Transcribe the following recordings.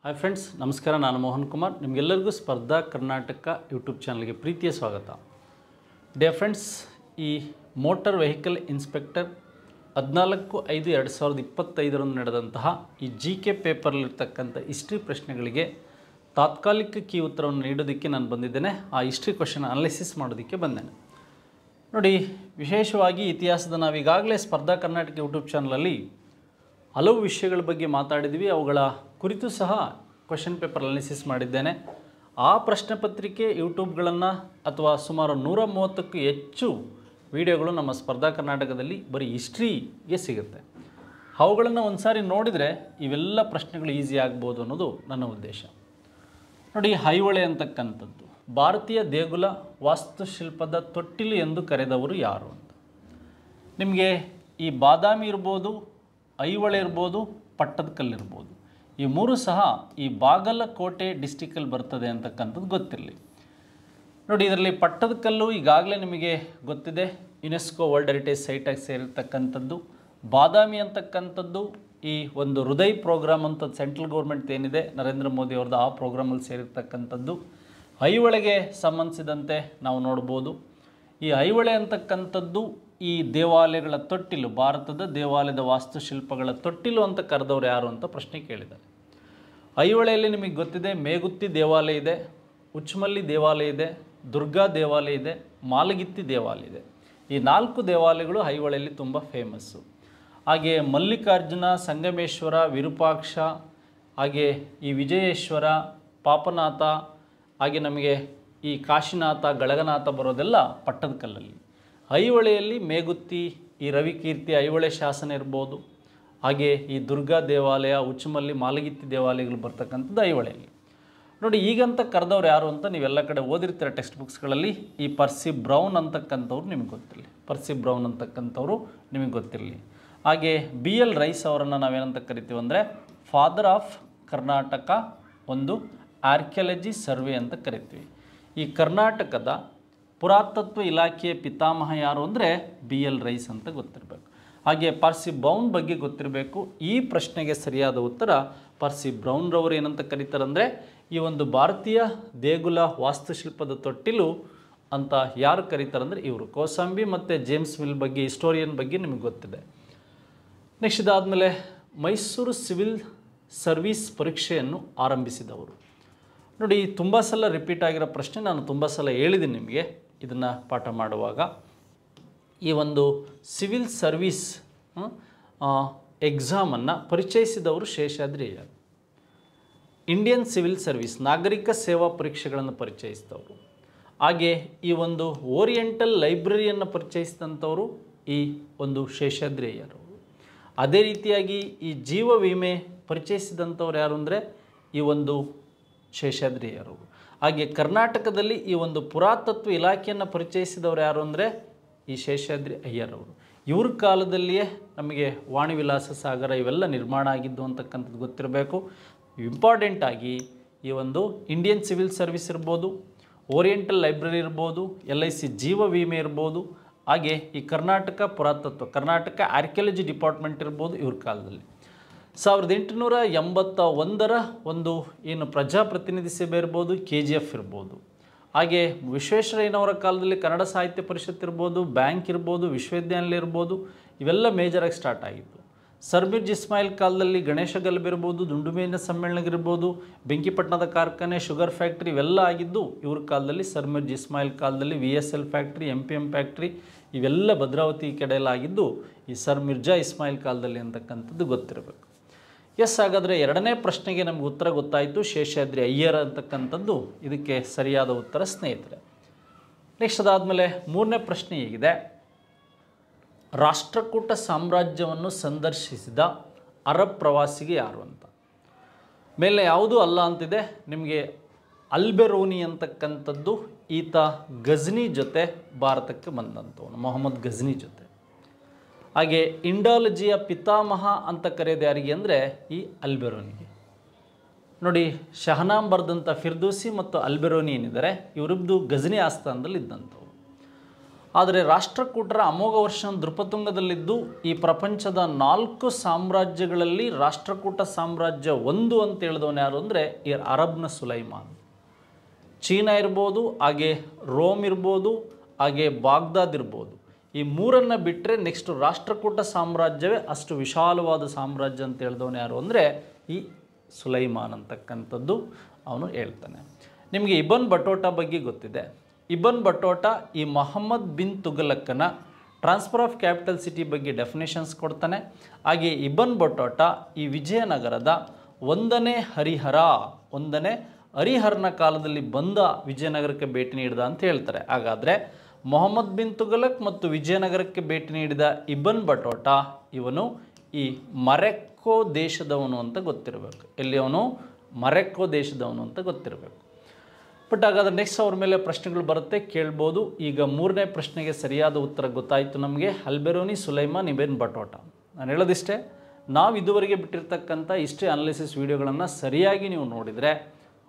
Hi friends, ನಮಸ್ಕಾರ. ನಾನು ಮೋಹನ್ ಕುಮಾರ್. ನಿಮಗೆಲ್ಲರಿಗೂ ಸ್ಪರ್ಧಾ ಕರ್ನಾಟಕ ಯೂಟ್ಯೂಬ್ ಚಾನಲ್ಗೆ ಪ್ರೀತಿಯ ಸ್ವಾಗತ. ಡಿಯರ್ ಫ್ರೆಂಡ್ಸ್, ಈ ಮೋಟಾರ್ ವೆಹಿಕಲ್ ಇನ್ಸ್ಪೆಕ್ಟರ್ 14/5/2025 ನಡೆದಂತಹ ಈ GK ಪೇಪರ್ಲಿರ್ತಕ್ಕಂಥ ಹಿಸ್ಟ್ರಿ ಪ್ರಶ್ನೆಗಳಿಗೆ ತಾತ್ಕಾಲಿಕ ಕೀ ಉತ್ತರವನ್ನು ನೀಡೋದಕ್ಕೆ ನಾನು ಬಂದಿದ್ದೇನೆ. ಆ ಹಿಸ್ಟ್ರಿ ಕ್ವಶನ್ ಅನಾಲಿಸಿಸ್ ಮಾಡೋದಕ್ಕೆ ಬಂದೇನೆ. ನೋಡಿ, ವಿಶೇಷವಾಗಿ ಇತಿಹಾಸದ ನಾವೀಗಾಗಲೇ ಸ್ಪರ್ಧಾ ಕರ್ನಾಟಕ ಯೂಟ್ಯೂಬ್ ಚಾನಲಲ್ಲಿ ಹಲವು ವಿಷಯಗಳ ಬಗ್ಗೆ ಮಾತಾಡಿದ್ವಿ. ಅವುಗಳ ಕುರಿತು ಸಹ ಕ್ವಶನ್ ಪೇಪರ್ ಅನಾಲಿಸಿಸ್ ಮಾಡಿದ್ದೇನೆ. ಆ ಪ್ರಶ್ನೆ ಪತ್ರಿಕೆ ಯೂಟ್ಯೂಬ್ಗಳನ್ನು ಅಥವಾ ಸುಮಾರು 130ಕ್ಕೂ ಹೆಚ್ಚು ವಿಡಿಯೋಗಳು ನಮ್ಮ ಸ್ಪರ್ಧಾ ಕರ್ನಾಟಕದಲ್ಲಿ ಬರೀ ಹಿಸ್ಟ್ರಿಗೆ ಸಿಗುತ್ತೆ. ಅವುಗಳನ್ನು ಒಂದು ಸಾರಿ ನೋಡಿದರೆ ಇವೆಲ್ಲ ಪ್ರಶ್ನೆಗಳು ಈಸಿ ಆಗ್ಬೋದು ಅನ್ನೋದು ನನ್ನ ಉದ್ದೇಶ. ನೋಡಿ, ಐಹೊಳೆ ಅಂತಕ್ಕಂಥದ್ದು ಭಾರತೀಯ ದೇಗುಲ ವಾಸ್ತುಶಿಲ್ಪದ ತೊಟ್ಟಿಲು ಎಂದು ಕರೆದವರು ಯಾರು ಅಂತ. ನಿಮಗೆ ಈ ಬಾದಾಮಿ ಇರ್ಬೋದು, ಐಹೊಳೆ ಇರ್ಬೋದು, ಪಟ್ಟದಕಲ್ಲು ಈ ಮೂರು ಸಹ ಈ ಬಾಗಲಕೋಟೆ ಡಿಸ್ಟಿಕಲ್ಲಿ ಬರ್ತದೆ ಅಂತಕ್ಕಂಥದ್ದು ಗೊತ್ತಿರಲಿ. ನೋಡಿ, ಇದರಲ್ಲಿ ಪಟ್ಟದಕಲ್ಲು ಈಗಾಗಲೇ ನಿಮಗೆ ಗೊತ್ತಿದೆ, ಯುನೆಸ್ಕೋ ವರ್ಲ್ಡ್ ಹೆರಿಟೇಜ್ ಸೈಟಾಗಿ ಸೇರಿರ್ತಕ್ಕಂಥದ್ದು. ಬಾದಾಮಿ ಅಂತಕ್ಕಂಥದ್ದು ಈ ಒಂದು ಹೃದಯ್ ಪ್ರೋಗ್ರಾಮ್ ಅಂತ ಸೆಂಟ್ರಲ್ ಗೌರ್ಮೆಂಟ್ ಏನಿದೆ ನರೇಂದ್ರ ಮೋದಿ ಅವ್ರದ್ದು, ಆ ಪ್ರೋಗ್ರಾಮಲ್ಲಿ ಸೇರಿರ್ತಕ್ಕಂಥದ್ದು. ಐಹೊಳೆಗೆ ಸಂಬಂಧಿಸಿದಂತೆ ನಾವು ನೋಡ್ಬೋದು, ಈ ಐಹೊಳೆ ಅಂತಕ್ಕಂಥದ್ದು ಈ ದೇವಾಲಯಗಳ ತೊಟ್ಟಿಲು, ಭಾರತದ ದೇವಾಲಯದ ವಾಸ್ತುಶಿಲ್ಪಗಳ ತೊಟ್ಟಿಲು ಅಂತ ಕರೆದವರು ಯಾರು ಅಂತ ಪ್ರಶ್ನೆ ಕೇಳಿದ್ದಾರೆ. ಐಹೊಳೆಯಲ್ಲಿ ನಿಮಗೆ ಗೊತ್ತಿದೆ, ಮೇಗುತ್ತಿ ದೇವಾಲಯ ಇದೆ, ಉಚ್ಮಲ್ಲಿ ದೇವಾಲಯ ಇದೆ, ದುರ್ಗಾ ದೇವಾಲಯ ಇದೆ, ಮಾಲಗಿತ್ತಿ ದೇವಾಲಯ ಇದೆ. ಈ 4 ದೇವಾಲಯಗಳು ಐಹೊಳೆಯಲ್ಲಿ ತುಂಬ ಫೇಮಸ್ಸು. ಹಾಗೆ ಮಲ್ಲಿಕಾರ್ಜುನ, ಸಂಗಮೇಶ್ವರ, ವಿರೂಪಾಕ್ಷ, ಹಾಗೆ ಈ ವಿಜಯೇಶ್ವರ, ಪಾಪನಾಥ, ಹಾಗೆ ನಮಗೆ ಈ ಕಾಶಿನಾಥ, ಗಳಗನಾಥ ಬರೋದೆಲ್ಲ ಪಟ್ಟದಕಲ್ಲಲ್ಲಿ. ಐಹೊಳೆಯಲ್ಲಿ ಮೇಗುತ್ತಿ, ಈ ರವಿಕೀರ್ತಿ, ಐಹೊಳೆ ಶಾಸನ ಇರ್ಬೋದು, ಹಾಗೆ ಈ ದುರ್ಗಾ ದೇವಾಲಯ, ಉಚ್ಚಮಲ್ಲಿ, ಮಾಲಗಿತ್ತಿ ದೇವಾಲಯಗಳು ಬರ್ತಕ್ಕಂಥದ್ದು ಐಹೊಳೆಯಲ್ಲಿ. ನೋಡಿ, ಈಗಂತ ಕರೆದವ್ರು ಯಾರು ಅಂತ ನೀವೆಲ್ಲ ಕಡೆ ಓದಿರ್ತೀರ ಟೆಕ್ಸ್ಟ್ ಬುಕ್ಸ್ಗಳಲ್ಲಿ. ಈ ಪರ್ಸಿ ಬ್ರೌನ್ ಅಂತಕ್ಕಂಥವ್ರು ನಿಮಗೆ ಗೊತ್ತಿರಲಿ, ಪರ್ಸಿ ಬ್ರೌನ್ ಅಂತಕ್ಕಂಥವ್ರು ನಿಮಗೆ ಗೊತ್ತಿರಲಿ. ಹಾಗೆ BL ರೈಸ್ ಅವರನ್ನು ನಾವೇನಂತ ಕರಿತೀವಿ ಅಂದರೆ ಫಾದರ್ ಆಫ್ ಕರ್ನಾಟಕ ಒಂದು ಆರ್ಕಿಯಾಲಜಿ ಸರ್ವೆ ಅಂತ ಕರಿತೀವಿ. ಈ ಕರ್ನಾಟಕದ ಪುರಾತತ್ವ ಇಲಾಖೆಯ ಪಿತಾಮಹ ಯಾರು ಅಂದರೆ BL ರೈಸ್ ಅಂತ ಗೊತ್ತಿರಬೇಕು. ಹಾಗೆ ಪರ್ಸಿ ಬ್ರೌನ್ ಬಗ್ಗೆ ಗೊತ್ತಿರಬೇಕು. ಈ ಪ್ರಶ್ನೆಗೆ ಸರಿಯಾದ ಉತ್ತರ ಪರ್ಸಿ ಬ್ರೌನ್ರವರು ಏನಂತ ಕರೀತಾರೆ ಅಂದರೆ ಈ ಒಂದು ಭಾರತೀಯ ದೇಗುಲ ವಾಸ್ತುಶಿಲ್ಪದ ತೊಟ್ಟಿಲು ಅಂತ ಯಾರು ಕರೀತಾರೆ ಅಂದರೆ ಇವರು. ಕೋಸಂಬಿ ಮತ್ತು ಜೇಮ್ಸ್ ಮಿಲ್ ಬಗ್ಗೆ, ಹಿಸ್ಟೋರಿಯನ್ ಬಗ್ಗೆ ನಿಮಗೆ ಗೊತ್ತಿದೆ. ನೆಕ್ಸ್ಟ್ ಇದಾದಮೇಲೆ ಮೈಸೂರು ಸಿವಿಲ್ ಸರ್ವೀಸ್ ಪರೀಕ್ಷೆಯನ್ನು ಆರಂಭಿಸಿದವರು. ನೋಡಿ, ತುಂಬ ಸಲ ರಿಪೀಟ್ ಆಗಿರೋ ಪ್ರಶ್ನೆ, ನಾನು ತುಂಬ ಸಲ ಹೇಳಿದ್ದೀನಿ ನಿಮಗೆ ಇದನ್ನು ಪಾಠ ಮಾಡುವಾಗ. ಈ ಒಂದು ಸಿವಿಲ್ ಸರ್ವೀಸ್ ಎಕ್ಸಾಮನ್ನು ಪರಿಚಯಿಸಿದವರು Sheshadri Iyer. Indian civil service ನಾಗರಿಕ ಸೇವಾ ಪರೀಕ್ಷೆಗಳನ್ನು ಪರಿಚಯಿಸಿದವರು. ಹಾಗೆ ಈ ಒಂದು ಓರಿಯೆಂಟಲ್ ಲೈಬ್ರರಿಯನ್ನು ಪರಿಚಯಿಸಿದಂಥವರು ಈ ಒಂದು ಶೇಷಾದ್ರಿ ಅಯ್ಯರ್ ಅವರು. ಅದೇ ರೀತಿಯಾಗಿ ಈ ಜೀವ ವಿಮೆ ಪರಿಚಯಿಸಿದಂಥವ್ರು ಯಾರು ಅಂದರೆ ಈ ಒಂದು ಶೇಷಾದ್ರಿ ಅಯ್ಯರ್ ಅವರು. ಹಾಗೆ ಕರ್ನಾಟಕದಲ್ಲಿ ಈ ಒಂದು ಪುರಾತತ್ವ ಇಲಾಖೆಯನ್ನು ಪರಿಚಯಿಸಿದವರು ಯಾರು ಅಂದರೆ ಈ ಶೇಷಾದ್ರಿ ಅಯ್ಯರ್ ಅವರು. ಇವ್ರ ಕಾಲದಲ್ಲಿಯೇ ನಮಗೆ ವಾಣಿ ವಿಲಾಸ ಸಾಗರ ಇವೆಲ್ಲ ನಿರ್ಮಾಣ ಆಗಿದ್ದು ಅಂತಕ್ಕಂಥದ್ದು ಗೊತ್ತಿರಬೇಕು. ಇಂಪಾರ್ಟೆಂಟ್ ಆಗಿ ಈ ಒಂದು ಇಂಡಿಯನ್ ಸಿವಿಲ್ ಸರ್ವಿಸ್ ಇರ್ಬೋದು, ಓರಿಯೆಂಟಲ್ ಲೈಬ್ರರಿ ಇರ್ಬೋದು, LIC ಜೀವ ವಿಮೆ ಇರ್ಬೋದು, ಹಾಗೆ ಈ ಕರ್ನಾಟಕ ಪುರಾತತ್ವ, ಕರ್ನಾಟಕ ಆರ್ಕಿಯಾಲಜಿ ಡಿಪಾರ್ಟ್ಮೆಂಟ್ ಇರ್ಬೋದು ಇವ್ರ ಕಾಲದಲ್ಲಿ. 1881ರ ಒಂದು ಏನು ಪ್ರಜಾಪ್ರತಿನಿಧಿ ಸಭೆ ಇರ್ಬೋದು, KGF ಇರ್ಬೋದು, ಹಾಗೆ ವಿಶ್ವೇಶ್ವರಯ್ಯನವರ ಕಾಲದಲ್ಲಿ ಕನ್ನಡ ಸಾಹಿತ್ಯ ಪರಿಷತ್ ಇರ್ಬೋದು, ಬ್ಯಾಂಕ್ ಇರ್ಬೋದು, ವಿಶ್ವವಿದ್ಯಾನಿಲಯ ಇರ್ಬೋದು, ಇವೆಲ್ಲ ಮೇಜರಾಗಿ ಸ್ಟಾರ್ಟ್ ಆಗಿತ್ತು. ಸರ್ ಮಿರ್ಜ್ ಇಸ್ಮಾಯಿಲ್ ಕಾಲದಲ್ಲಿ ಗಣೇಶ ಗಲಭೆ ಇರ್ಬೋದು, ದುಂಡುಮೇಜಿನ ಸಮ್ಮೇಳನ ಇರ್ಬೋದು, ಬೆಂಕಿಪಟ್ಟಣದ ಕಾರ್ಖಾನೆ, ಶುಗರ್ ಫ್ಯಾಕ್ಟ್ರಿ ಇವೆಲ್ಲ ಆಗಿದ್ದು ಇವ್ರ ಕಾಲದಲ್ಲಿ. ಸರ್ ಮಿರ್ಜ್ ಇಸ್ಮಾಯಿಲ್ ಕಾಲದಲ್ಲಿ VSL ಫ್ಯಾಕ್ಟ್ರಿ, MPM ಫ್ಯಾಕ್ಟ್ರಿ ಇವೆಲ್ಲ ಭದ್ರಾವತಿ ಕಡೆಯಲ್ಲಾಗಿದ್ದು ಈ ಸರ್ ಮಿರ್ಜಾ ಇಸ್ಮಾಯಿಲ್ ಕಾಲದಲ್ಲಿ ಅಂತಕ್ಕಂಥದ್ದು ಗೊತ್ತಿರಬೇಕು. ಎಸ್, ಹಾಗಾದರೆ ಎರಡನೇ ಪ್ರಶ್ನೆಗೆ ನಮ್ಗೆ ಉತ್ತರ ಗೊತ್ತಾಯಿತು, ಶೇಷಾದ್ರಿ ಅಯ್ಯರ್ ಅಂತಕ್ಕಂಥದ್ದು ಇದಕ್ಕೆ ಸರಿಯಾದ ಉತ್ತರ ಸ್ನೇಹಿತರೆ. ನೆಕ್ಸ್ಟ್ ಅದಾದಮೇಲೆ ಮೂರನೇ ಪ್ರಶ್ನೆ ಹೀಗಿದೆ, ರಾಷ್ಟ್ರಕೂಟ ಸಾಮ್ರಾಜ್ಯವನ್ನು ಸಂದರ್ಶಿಸಿದ ಅರಬ್ ಪ್ರವಾಸಿಗೆ ಯಾರು ಅಂತ. ಮೇಲೆ ಯಾವುದೂ ಅಲ್ಲ ಅಂತಿದೆ ನಿಮಗೆ. ಅಲ್ಬೆರೋನಿ ಅಂತಕ್ಕಂಥದ್ದು ಈತ ಗಜ್ನಿ ಜೊತೆ ಭಾರತಕ್ಕೆ ಬಂದಂಥವನು, ಮೊಹಮ್ಮದ್ ಗಜ್ನಿ ಜೊತೆ. ಹಾಗೆ ಇಂಡಾಲಜಿಯ ಪಿತಾಮಹ ಅಂತ ಕರೆಯೋದು ಯಾರಿಗೆ ಅಂದರೆ ಈ ಅಲ್ಬೆರೋನಿಗೆ. ನೋಡಿ, ಶಹನಾಮ್ ಬರೆದಂಥ ಫಿರ್ದೋಸಿ ಮತ್ತು ಅಲ್ಬೆರೋನಿ ಏನಿದ್ದಾರೆ ಇವರಿಬ್ಬರು ಗಜ್ನಿ ಆಸ್ಥಾನದಲ್ಲಿ ಇದ್ದಂಥವು. ಆದರೆ ರಾಷ್ಟ್ರಕೂಟರ ಅಮೋಘ ವರ್ಷ ನೃಪತುಂಗದಲ್ಲಿದ್ದು ಈ ಪ್ರಪಂಚದ 4 ಸಾಮ್ರಾಜ್ಯಗಳಲ್ಲಿ ರಾಷ್ಟ್ರಕೂಟ ಸಾಮ್ರಾಜ್ಯ ಒಂದು ಅಂತ ಹೇಳಿದವನು ಯಾರು ಅಂದರೆ ಈ ಅರಬ್ನ ಸುಲೈಮಾನ್. ಚೀನಾ ಇರ್ಬೋದು, ಹಾಗೆ ರೋಮ್ ಇರ್ಬೋದು, ಹಾಗೆ ಬಾಗ್ದಾದ್ ಇರ್ಬೋದು. ಈ ಮೂರನ್ನು ಬಿಟ್ಟರೆ ನೆಕ್ಸ್ಟ್ ರಾಷ್ಟ್ರಕೂಟ ಸಾಮ್ರಾಜ್ಯವೇ ಅಷ್ಟು ವಿಶಾಲವಾದ ಸಾಮ್ರಾಜ್ಯ ಅಂತ ಹೇಳಿದವನು ಯಾರು ಅಂದರೆ ಈ ಸುಲೈಮಾನ್ ಅಂತಕ್ಕಂಥದ್ದು ಅವನು ಹೇಳ್ತಾನೆ. ನಿಮಗೆ ಇಬನ್ ಬಟೋಟಾ ಬಗ್ಗೆ ಗೊತ್ತಿದೆ. ಇಬನ್ ಬಟೋಟಾ ಈ ಮೊಹಮ್ಮದ್ ಬಿನ್ ತುಘಲಕ್ಕನ ಟ್ರಾನ್ಸ್ಫರ್ ಆಫ್ ಕ್ಯಾಪಿಟಲ್ ಸಿಟಿ ಬಗ್ಗೆ ಡೆಫಿನೇಷನ್ಸ್ ಕೊಡ್ತಾನೆ. ಹಾಗೆ ಇಬನ್ ಬಟೋಟಾ ಈ ವಿಜಯನಗರದ ಒಂದನೇ ಹರಿಹರನ ಕಾಲದಲ್ಲಿ ಬಂದ ವಿಜಯನಗರಕ್ಕೆ ಭೇಟಿ ನೀಡಿದ ಅಂತ ಹೇಳ್ತಾರೆ. ಹಾಗಾದರೆ ಮೊಹಮ್ಮದ್ ಬಿನ್ ತುಘಲಕ್ ಮತ್ತು ವಿಜಯನಗರಕ್ಕೆ ಭೇಟಿ ನೀಡಿದ ಇಬನ್ ಬಟೋಟಾ ಇವನು ಈ ಮೊರಕ್ಕೋ ದೇಶದವನು ಅಂತ ಗೊತ್ತಿರಬೇಕು. ಎಲ್ಲಿ ಅವನು? ಮೊರಕ್ಕೋ ದೇಶದವನು ಅಂತ ಗೊತ್ತಿರಬೇಕು. ಬಟ್ ಹಾಗಾದರೆ ನೆಕ್ಸ್ಟ್ ಅವ್ರ ಮೇಲೆ ಪ್ರಶ್ನೆಗಳು ಬರುತ್ತೆ, ಕೇಳ್ಬೋದು. ಈಗ 3ನೇ ಪ್ರಶ್ನೆಗೆ ಸರಿಯಾದ ಉತ್ತರ ಗೊತ್ತಾಯಿತು ನಮಗೆ. ಅಲ್ಬೆರೋನಿ, ಸುಲೈಮಾನ್, ಇಬನ್ ಬಟೋಟಾ. ನಾನು ಹೇಳೋದಿಷ್ಟೇ, ನಾವು ಇದುವರೆಗೆ ಬಿಟ್ಟಿರ್ತಕ್ಕಂಥ ಹಿಸ್ಟ್ರಿ ಅನಾಲಿಸಿಸ್ ವೀಡಿಯೋಗಳನ್ನು ಸರಿಯಾಗಿ ನೀವು ನೋಡಿದರೆ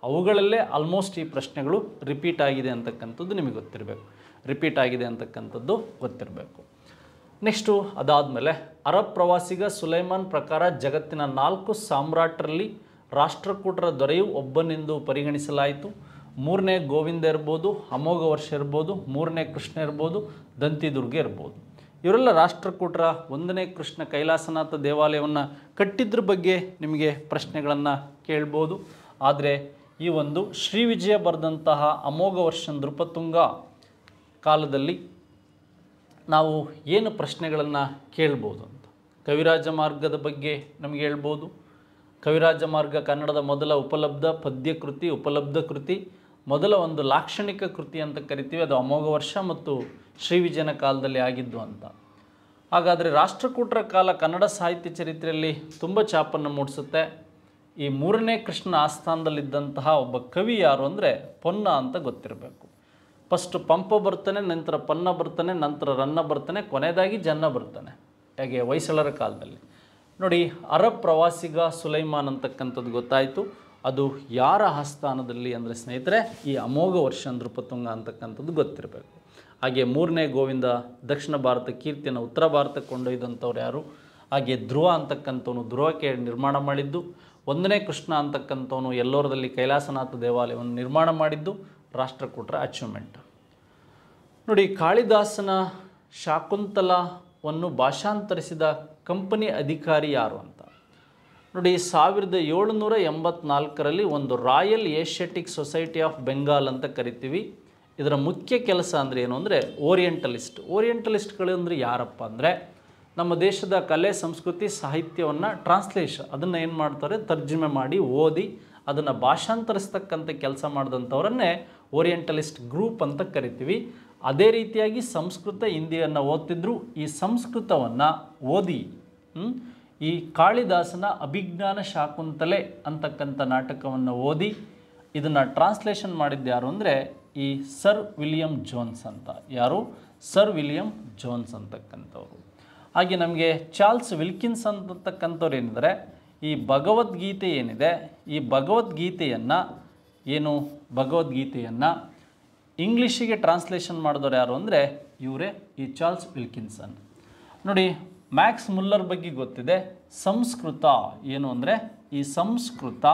ಅವುಗಳಲ್ಲೇ ಆಲ್ಮೋಸ್ಟ್ ಈ ಪ್ರಶ್ನೆಗಳು ರಿಪೀಟ್ ಆಗಿದೆ ಅಂತಕ್ಕಂಥದ್ದು ನಿಮಗೆ ಗೊತ್ತಿರಬೇಕು. ನೆಕ್ಸ್ಟು ಅದಾದಮೇಲೆ ಅರಬ್ ಪ್ರವಾಸಿಗ ಸುಲೈಮಾನ್ ಪ್ರಕಾರ ಜಗತ್ತಿನ 4 ಸಾಮ್ರಾಟರಲ್ಲಿ ರಾಷ್ಟ್ರಕೂಟರ ದೊರೆಯು ಒಬ್ಬನೆಂದು ಪರಿಗಣಿಸಲಾಯಿತು. 3ನೇ ಗೋವಿಂದ ಇರ್ಬೋದು, ಅಮೋಘ ವರ್ಷ ಇರ್ಬೋದು, 3ನೇ ಕೃಷ್ಣ ಇರ್ಬೋದು, ದಂತಿದುರ್ಗ ಇರ್ಬೋದು. ಇವರೆಲ್ಲ ರಾಷ್ಟ್ರಕೂಟರ 1ನೇ ಕೃಷ್ಣ ಕೈಲಾಸನಾಥ ದೇವಾಲಯವನ್ನು ಕಟ್ಟಿದ್ರ ಬಗ್ಗೆ ನಿಮಗೆ ಪ್ರಶ್ನೆಗಳನ್ನು ಕೇಳ್ಬೋದು. ಆದರೆ ಈ ಒಂದು ಶ್ರೀ ವಿಜಯ ಬರೆದಂತಹ ಅಮೋಘ ವರ್ಷ ನೃಪತುಂಗ ಕಾಲದಲ್ಲಿ ನಾವು ಏನು ಪ್ರಶ್ನೆಗಳನ್ನು ಕೇಳ್ಬೋದು ಅಂತ. ಕವಿರಾಜ ಮಾರ್ಗದ ಬಗ್ಗೆ ನಮಗೆ ಹೇಳ್ಬೋದು. ಕವಿರಾಜ ಮಾರ್ಗ ಕನ್ನಡದ ಮೊದಲ ಉಪಲಬ್ಧ ಪದ್ಯಕೃತಿ, ಉಪಲಬ್ಧ ಕೃತಿ, ಮೊದಲ ಒಂದು ಲಾಕ್ಷಣಿಕ ಕೃತಿ ಅಂತ ಕರಿತೀವಿ. ಅದು ಅಮೋಘ ವರ್ಷ ಮತ್ತು ಶ್ರೀ ವಿಜಯನ ಕಾಲದಲ್ಲಿ ಆಗಿದ್ದು ಅಂತ. ಹಾಗಾದರೆ ರಾಷ್ಟ್ರಕೂಟರ ಕಾಲ ಕನ್ನಡ ಸಾಹಿತ್ಯ ಚರಿತ್ರೆಯಲ್ಲಿ ತುಂಬ ಛಾಪನ್ನು ಮೂಡಿಸುತ್ತೆ. ಈ 3ನೇ ಕೃಷ್ಣನ ಆಸ್ಥಾನದಲ್ಲಿದ್ದಂತಹ ಒಬ್ಬ ಕವಿ ಯಾರು ಅಂದರೆ ಪೊನ್ನ ಅಂತ ಗೊತ್ತಿರಬೇಕು. ಫಸ್ಟ್ ಪಂಪ ಬರ್ತಾನೆ, ನಂತರ ಪನ್ನ ಬರ್ತಾನೆ, ನಂತರ ರನ್ನ ಬರ್ತಾನೆ, ಕೊನೆಯದಾಗಿ ಜನ್ನ ಬರ್ತಾನೆ. ಹಾಗೆ ಹೊಯ್ಸಳರ ಕಾಲದಲ್ಲಿ ನೋಡಿ, ಅರಬ್ ಪ್ರವಾಸಿಗ ಸುಲೈಮಾನ್ ಅಂತಕ್ಕಂಥದ್ದು ಗೊತ್ತಾಯಿತು. ಅದು ಯಾರ ಆಸ್ಥಾನದಲ್ಲಿ ಅಂದರೆ ಸ್ನೇಹಿತರೆ ಈ ಅಮೋಘ ವರ್ಷ ನೃಪತುಂಗ ಅಂತಕ್ಕಂಥದ್ದು ಗೊತ್ತಿರಬೇಕು. ಹಾಗೆ 3ನೇ ಗೋವಿಂದ ದಕ್ಷಿಣ ಭಾರತ ಕೀರ್ತಿಯನ್ನು ಉತ್ತರ ಭಾರತಕ್ಕೆ ಕೊಂಡೊಯ್ದಂಥವ್ರು ಯಾರು? ಹಾಗೆ ಧ್ರುವ ಅಂತಕ್ಕಂಥವನು ಧ್ರುವಕ್ಕೆ ನಿರ್ಮಾಣ ಮಾಡಿದ್ದು. 1ನೇ ಕೃಷ್ಣ ಅಂತಕ್ಕಂಥವನು ಎಲ್ಲೋರದಲ್ಲಿ ಕೈಲಾಸನಾಥ ದೇವಾಲಯವನ್ನು ನಿರ್ಮಾಣ ಮಾಡಿದ್ದು ರಾಷ್ಟ್ರಕೂಟರ ಅಚೀವ್ಮೆಂಟ್. ನೋಡಿ, ಕಾಳಿದಾಸನ ಶಾಕುಂತಲವನ್ನು ಭಾಷಾಂತರಿಸಿದ ಕಂಪನಿ ಅಧಿಕಾರಿ ಯಾರು ಅಂತ ನೋಡಿ. 1784ರಲ್ಲಿ ಒಂದು royal Asiatic Society of Bengal ಅಂತ ಕರಿತೀವಿ. ಇದರ ಮುಖ್ಯ ಕೆಲಸ ಅಂದರೆ ಏನು ಅಂದರೆ ಓರಿಯೆಂಟಲಿಸ್ಟ್ಗಳು ಅಂದರೆ ಯಾರಪ್ಪ ಅಂದರೆ ನಮ್ಮ ದೇಶದ ಕಲೆ, ಸಂಸ್ಕೃತಿ, ಸಾಹಿತ್ಯವನ್ನು ಅದನ್ನು ಏನು ಮಾಡ್ತಾರೆ, ತರ್ಜುಮೆ ಮಾಡಿ ಓದಿ ಅದನ್ನು ಭಾಷಾಂತರಿಸ್ತಕ್ಕಂಥ ಕೆಲಸ ಮಾಡಿದಂಥವರನ್ನೇ ಓರಿಯೆಂಟಲಿಸ್ಟ್ ಗ್ರೂಪ್ ಅಂತ ಕರಿತೀವಿ. ಅದೇ ರೀತಿಯಾಗಿ ಸಂಸ್ಕೃತ, ಹಿಂದಿಯನ್ನು ಓದ್ತಿದ್ರು. ಈ ಸಂಸ್ಕೃತವನ್ನು ಓದಿ ಈ ಕಾಳಿದಾಸನ ಅಭಿಜ್ಞಾನ ಶಾಕುಂತಲೆ ಅಂತಕ್ಕಂಥ ನಾಟಕವನ್ನು ಓದಿ ಇದನ್ನು ಟ್ರಾನ್ಸ್ಲೇಷನ್ ಮಾಡಿದ್ದು ಯಾರು ಅಂದರೆ ಈ ಸರ್ ವಿಲಿಯಂ ಜೋನ್ಸ್ ಅಂತ. ಯಾರು? ಸರ್ ವಿಲಿಯಂ ಜೋನ್ಸ್ ಅಂತಕ್ಕಂಥವ್ರು. ಹಾಗೆ ನಮಗೆ ಚಾರ್ಲ್ಸ್ ವಿಲ್ಕಿನ್ಸ್ ಅಂತಕ್ಕಂಥವ್ರು ಏನಿದ್ದಾರೆ, ಈ ಭಗವದ್ಗೀತೆ ಏನಿದೆ, ಈ ಭಗವದ್ಗೀತೆಯನ್ನು ಇಂಗ್ಲೀಷಿಗೆ ಟ್ರಾನ್ಸ್ಲೇಷನ್ ಮಾಡಿದವರು ಯಾರು ಅಂದರೆ ಇವರೇ ಈ ಚಾರ್ಲ್ಸ್ ವಿಲ್ಕಿನ್ಸನ್. ನೋಡಿ, ಮ್ಯಾಕ್ಸ್ ಮುಲ್ಲರ್ ಬಗ್ಗೆ ಗೊತ್ತಿದೆ. ಸಂಸ್ಕೃತ ಏನು ಅಂದರೆ ಈ ಸಂಸ್ಕೃತ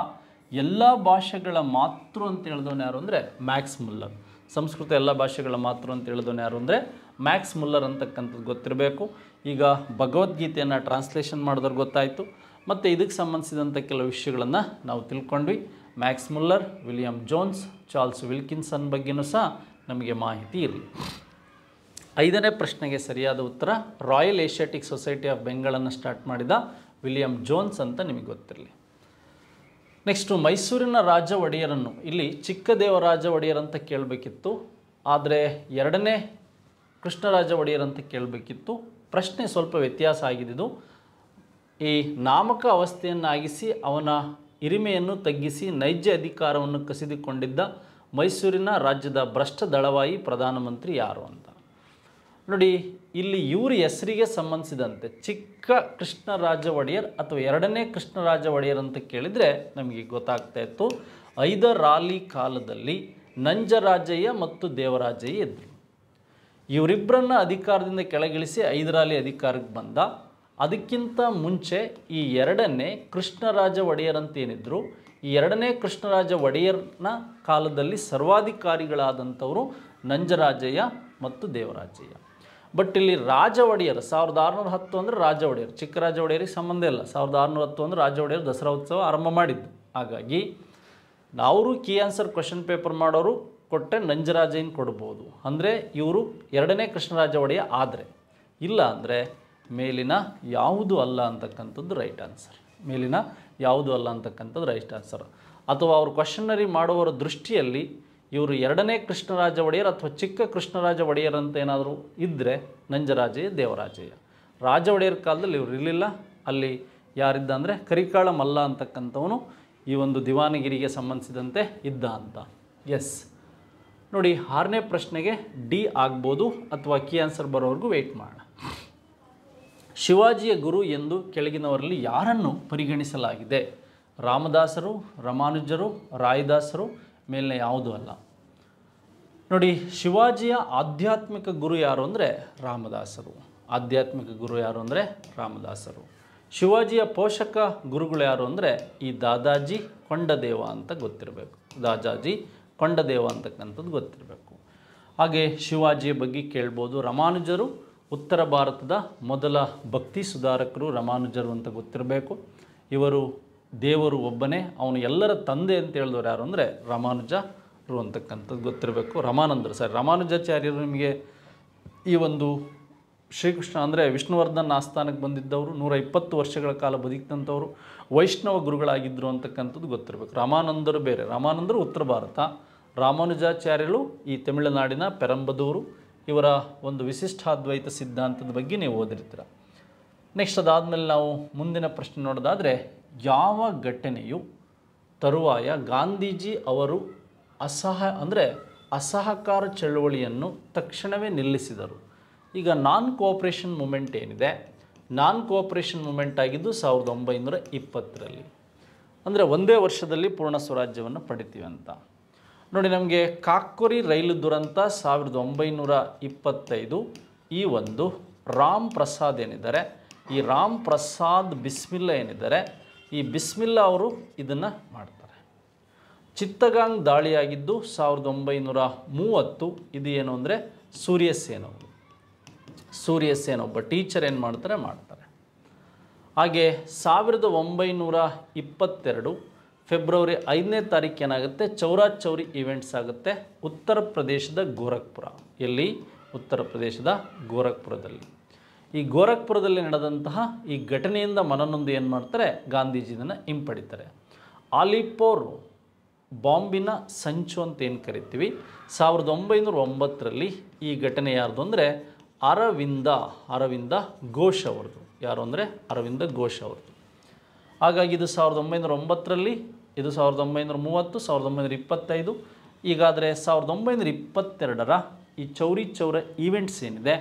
ಎಲ್ಲ ಭಾಷೆಗಳ ಮಾತೃ ಅಂತ ಹೇಳಿದವನು ಯಾರು ಅಂದರೆ ಮ್ಯಾಕ್ಸ್ ಮುಲ್ಲರ್. ಸಂಸ್ಕೃತ ಎಲ್ಲ ಭಾಷೆಗಳ ಮಾತೃ ಅಂತ ಹೇಳಿದವನು ಯಾರು ಅಂದರೆ ಮ್ಯಾಕ್ಸ್ ಮುಲ್ಲರ್ ಅಂತಕ್ಕಂಥದ್ದು ಗೊತ್ತಿರಬೇಕು. ಈಗ ಭಗವದ್ಗೀತೆಯನ್ನು ಟ್ರಾನ್ಸ್ಲೇಷನ್ ಮಾಡಿದವ್ರು ಗೊತ್ತಾಯಿತು. ಮತ್ತು ಇದಕ್ಕೆ ಸಂಬಂಧಿಸಿದಂಥ ಕೆಲವು ವಿಷಯಗಳನ್ನು ನಾವು ತಿಳ್ಕೊಂಡ್ವಿ. Max Muller, William Jones, Charles Wilkinson ಬಗ್ಗೆಯೂ ಸಹ ನಮಗೆ ಮಾಹಿತಿ ಇರಲಿ. 5ನೇ ಪ್ರಶ್ನೆಗೆ ಸರಿಯಾದ ಉತ್ತರ ರಾಯಲ್ ಏಷ್ಯಾಟಿಕ್ ಸೊಸೈಟಿ ಆಫ್ ಬೆಂಗಾಲನ್ನು ಸ್ಟಾರ್ಟ್ ಮಾಡಿದ ವಿಲಿಯಂ ಜೋನ್ಸ್ ಅಂತ ನಿಮಗೆ ಗೊತ್ತಿರಲಿ. ನೆಕ್ಸ್ಟು ಮೈಸೂರಿನ ರಾಜ ಒಡೆಯರನ್ನು ಇಲ್ಲಿ ಚಿಕ್ಕದೇವರಾಜ ಒಡೆಯರ್ ಅಂತ ಕೇಳಬೇಕಿತ್ತು, ಆದರೆ 2ನೇ ಕೃಷ್ಣರಾಜ ಒಡೆಯರ್ ಅಂತ ಕೇಳಬೇಕಿತ್ತು. ಪ್ರಶ್ನೆ ಸ್ವಲ್ಪ ವ್ಯತ್ಯಾಸ ಆಗಿದ್ದು. ಈ ನಾಮಕ ಅವಸ್ಥೆಯನ್ನಾಗಿಸಿ ಅವನ ಹಿರಿಮೆಯನ್ನು ತಗ್ಗಿಸಿ ನೈಜ ಅಧಿಕಾರವನ್ನು ಕಸಿದುಕೊಂಡಿದ್ದ ಮೈಸೂರಿನ ರಾಜ್ಯದ ಭ್ರಷ್ಟ ದಳವಾಯಿ ಪ್ರಧಾನಮಂತ್ರಿ ಯಾರು ಅಂತ ನೋಡಿ. ಇಲ್ಲಿ ಇವ್ರ ಹೆಸರಿಗೆ ಸಂಬಂಧಿಸಿದಂತೆ ಚಿಕ್ಕ ಕೃಷ್ಣರಾಜ ಒಡೆಯರ್ ಅಥವಾ 2ನೇ ಕೃಷ್ಣರಾಜ ಒಡೆಯರ್ ಅಂತ ಕೇಳಿದರೆ ನಮಗೆ ಗೊತ್ತಾಗ್ತಾ ಇತ್ತು. ಹೈದರಾಲಿ ಕಾಲದಲ್ಲಿ ನಂಜರಾಜಯ್ಯ ಮತ್ತು ದೇವರಾಜಯ್ಯ ಇದ್ದರು. ಇವರಿಬ್ಬರನ್ನ ಅಧಿಕಾರದಿಂದ ಕೆಳಗಿಳಿಸಿ ಹೈದರಾಲಿ ಅಧಿಕಾರಕ್ಕೆ ಬಂದ. ಅದಕ್ಕಿಂತ ಮುಂಚೆ ಈ ಎರಡನೇ ಕೃಷ್ಣರಾಜ ಒಡೆಯರ್ ಅಂತ ಏನಿದ್ರು, ಈ ಎರಡನೇ ಕೃಷ್ಣರಾಜ ಒಡೆಯರ್ನ ಕಾಲದಲ್ಲಿ ಸರ್ವಾಧಿಕಾರಿಗಳಾದಂಥವರು ನಂಜರಾಜಯ್ಯ ಮತ್ತು ದೇವರಾಜಯ್ಯ. ಬಟ್ ಇಲ್ಲಿ ರಾಜ ಒಡೆಯರ್ 1610 ಅಂದರೆ ರಾಜ ಒಡೆಯರ್, ಚಿಕ್ಕರಾಜ ಒಡೆಯರಿಗೆ ಸಂಬಂಧ ಇಲ್ಲ. 1610 ಅಂದರೆ ರಾಜ ಒಡೆಯರ್ ದಸರಾ ಉತ್ಸವ ಆರಂಭ ಮಾಡಿದ್ದು. ಹಾಗಾಗಿ ಅವರು ಕೀ ಆನ್ಸರ್ ಕ್ವಶನ್ ಪೇಪರ್ ಮಾಡೋರು ಕೊಟ್ಟೆ ನಂಜರಾಜಯ್ಯನ ಕೊಡ್ಬೋದು. ಅಂದರೆ ಇವರು ಎರಡನೇ ಕೃಷ್ಣರಾಜ ಒಡೆಯ ಆದರೆ, ಇಲ್ಲ ಅಂದರೆ ಮೇಲಿನ ಯಾವುದು ಅಲ್ಲ ಅಂತಕ್ಕಂಥದ್ದು ರೈಟ್ ಆನ್ಸರ್. ಮೇಲಿನ ಯಾವುದು ಅಲ್ಲ ಅಂತಕ್ಕಂಥದ್ದು ರೈಟ್ ಆನ್ಸರ್. ಅಥವಾ ಅವರು ಕ್ವಶನರಿ ಮಾಡುವವರ ದೃಷ್ಟಿಯಲ್ಲಿ ಇವರು ಎರಡನೇ ಕೃಷ್ಣರಾಜ ಒಡೆಯರ್ ಅಥವಾ ಚಿಕ್ಕ ಕೃಷ್ಣರಾಜ ಒಡೆಯರ್ ಅಂತ ಏನಾದರೂ ಇದ್ದರೆ ನಂಜರಾಜಯ್ಯ ದೇವರಾಜಯ್ಯ. ರಾಜ ಒಡೆಯರ್ ಕಾಲದಲ್ಲಿ ಇವರು ಇರಲಿಲ್ಲ. ಅಲ್ಲಿ ಯಾರಿದ್ದ ಅಂದರೆ ಕರಿಕಾಳ ಮಲ್ಲ ಅಂತಕ್ಕಂಥವನು ಈ ಒಂದು ದಿವಾನಗಿರಿಗೆ ಸಂಬಂಧಿಸಿದಂತೆ ಇದ್ದ ಅಂತ. ಎಸ್ ನೋಡಿ, 6ನೇ ಪ್ರಶ್ನೆಗೆ ಡಿ ಆಗ್ಬೋದು ಅಥವಾ ಕೀ ಆನ್ಸರ್ ಬರೋವರೆಗೂ ವೆಯ್ಟ್ ಮಾಡೋಣ. ಶಿವಾಜಿಯ ಗುರು ಎಂದು ಕೆಳಗಿನವರಲ್ಲಿ ಯಾರನ್ನು ಪರಿಗಣಿಸಲಾಗಿದೆ? ರಾಮದಾಸರು, ರಾಮಾನುಜರು, ರಾಯದಾಸರು, ಮೇಲಿನ ಯಾವುದೂ ಅಲ್ಲ. ನೋಡಿ, ಶಿವಾಜಿಯ ಆಧ್ಯಾತ್ಮಿಕ ಗುರು ಯಾರು ಅಂದರೆ ರಾಮದಾಸರು. ಆಧ್ಯಾತ್ಮಿಕ ಗುರು ಯಾರು ಅಂದರೆ ರಾಮದಾಸರು. ಶಿವಾಜಿಯ ಪೋಷಕ ಗುರುಗಳು ಯಾರು ಅಂದರೆ ಈ ದಾದಾಜಿ ಕೊಂಡದೇವ ಅಂತ ಗೊತ್ತಿರಬೇಕು. ದಾದಾಜಿ ಕೊಂಡದೇವ ಅಂತಕ್ಕಂಥದ್ದು ಗೊತ್ತಿರಬೇಕು. ಹಾಗೆ ಶಿವಾಜಿಯ ಬಗ್ಗೆ ಕೇಳ್ಬೋದು. ರಾಮಾನುಜರು ಉತ್ತರ ಭಾರತದ ಮೊದಲ ಭಕ್ತಿ ಸುಧಾರಕರು ರಾಮಾನುಜರು ಅಂತ ಗೊತ್ತಿರಬೇಕು. ಇವರು ದೇವರು ಒಬ್ಬನೇ, ಅವನು ಎಲ್ಲರ ತಂದೆ ಅಂತ ಹೇಳಿದವರು ಯಾರು ಅಂದರೆ ರಾಮಾನುಜರು ಅಂತಕ್ಕಂಥದ್ದು ಗೊತ್ತಿರಬೇಕು. ರಾಮಾನುಜಾಚಾರ್ಯರು ನಿಮಗೆ ಈ ಒಂದು ಶ್ರೀಕೃಷ್ಣ ಅಂದರೆ ವಿಷ್ಣುವರ್ಧನ್ ಆಸ್ಥಾನಕ್ಕೆ ಬಂದಿದ್ದವರು, 120 ವರ್ಷಗಳ ಕಾಲ ಬದುಕಿದಂಥವರು, ವೈಷ್ಣವ ಗುರುಗಳಾಗಿದ್ದರು ಅಂತಕ್ಕಂಥದ್ದು ಗೊತ್ತಿರಬೇಕು. ರಾಮಾನಂದರು ಬೇರೆ, ರಾಮಾನಂದರು ಉತ್ತರ ಭಾರತ, ರಾಮಾನುಜಾಚಾರ್ಯರು ಈ ತಮಿಳುನಾಡಿನ ಪೆರಂಬದೂರು. ಇವರ ಒಂದು ವಿಶಿಷ್ಟಾದ್ವೈತ ಸಿದ್ಧಾಂತದ ಬಗ್ಗೆ ನೀವು ಓದಿರ್ತೀರ. ನೆಕ್ಸ್ಟ್ ಅದಾದಮೇಲೆ ನಾವು ಮುಂದಿನ ಪ್ರಶ್ನೆ ನೋಡೋದಾದರೆ, ಯಾವ ಘಟನೆಯು ತರುವಾಯ ಗಾಂಧೀಜಿ ಅವರು ಅಸಹಕಾರ ಚಳವಳಿಯನ್ನು ತಕ್ಷಣವೇ ನಿಲ್ಲಿಸಿದರು? ಈಗ ನಾನ್ ಕೋಆಪರೇಷನ್ ಮೂಮೆಂಟ್ ಏನಿದೆ, ನಾನ್ ಕೋಆಪರೇಷನ್ ಮೂಮೆಂಟ್ ಆಗಿದ್ದು 1920ರಲ್ಲಿ, ಅಂದರೆ ಒಂದೇ ವರ್ಷದಲ್ಲಿ ಪೂರ್ಣ ಸ್ವರಾಜ್ಯವನ್ನು ಪಡಿತೀವಿ ಅಂತ. ನೋಡಿ, ನಮಗೆ ಕಾಕ್ಕೊರಿ ರೈಲು ದುರಂತ 1925. ಈ ಒಂದು ರಾಮ್ ಪ್ರಸಾದ್ ಏನಿದ್ದಾರೆ, ಈ ರಾಮ್ ಪ್ರಸಾದ್ ಬಿಸ್ಮಿಲ್ಲಾ ಏನಿದ್ದಾರೆ, ಈ ಬಿಸ್ಮಿಲ್ಲಾ ಅವರು ಇದನ್ನು ಮಾಡ್ತಾರೆ. ಚಿತ್ತಗಾಂಗ್ ದಾಳಿಯಾಗಿದ್ದು 1930. ಇದು ಏನು ಅಂದರೆ ಸೂರ್ಯಸೇನ ಒಬ್ಬ ಟೀಚರ್ ಏನು ಮಾಡ್ತಾರೆ. ಹಾಗೆ 1922 ಫೆಬ್ರವರಿ 5ನೇ ತಾರೀಕು ಏನಾಗುತ್ತೆ, ಚೌರಿ ಈವೆಂಟ್ಸ್ ಆಗುತ್ತೆ ಉತ್ತರ ಪ್ರದೇಶದ ಗೋರಖ್ಪುರ. ಎಲ್ಲಿ? ಉತ್ತರ ಪ್ರದೇಶದ ಗೋರಖ್ಪುರದಲ್ಲಿ. ಈ ಗೋರಖ್ಪುರದಲ್ಲಿ ನಡೆದಂತಹ ಈ ಘಟನೆಯಿಂದ ಮನನೊಂದು ಏನು ಮಾಡ್ತಾರೆ, ಗಾಂಧೀಜಿಯನ್ನು ಹಿಂಪಡಿತಾರೆ. ಆಲಿಪೋರ್ ಬಾಂಬಿನ ಸಂಚು ಅಂತ ಏನು ಕರಿತೀವಿ, 1909ರಲ್ಲಿ ಈ ಘಟನೆ ಯಾರ್ದು ಅಂದರೆ ಅರವಿಂದ ಘೋಷ್ ಅವ್ರದ್ದು. ಯಾರು ಅಂದರೆ ಅರವಿಂದ ಘೋಷ್ ಅವ್ರದ್ದು. ಹಾಗಾಗಿ ಇದು 1909ರಲ್ಲಿ, ಇದು 1930, 1925. ಈಗಾದರೆ 1922ರ ಈ ಚೌರಿ ಈವೆಂಟ್ಸ್ ಏನಿದೆ,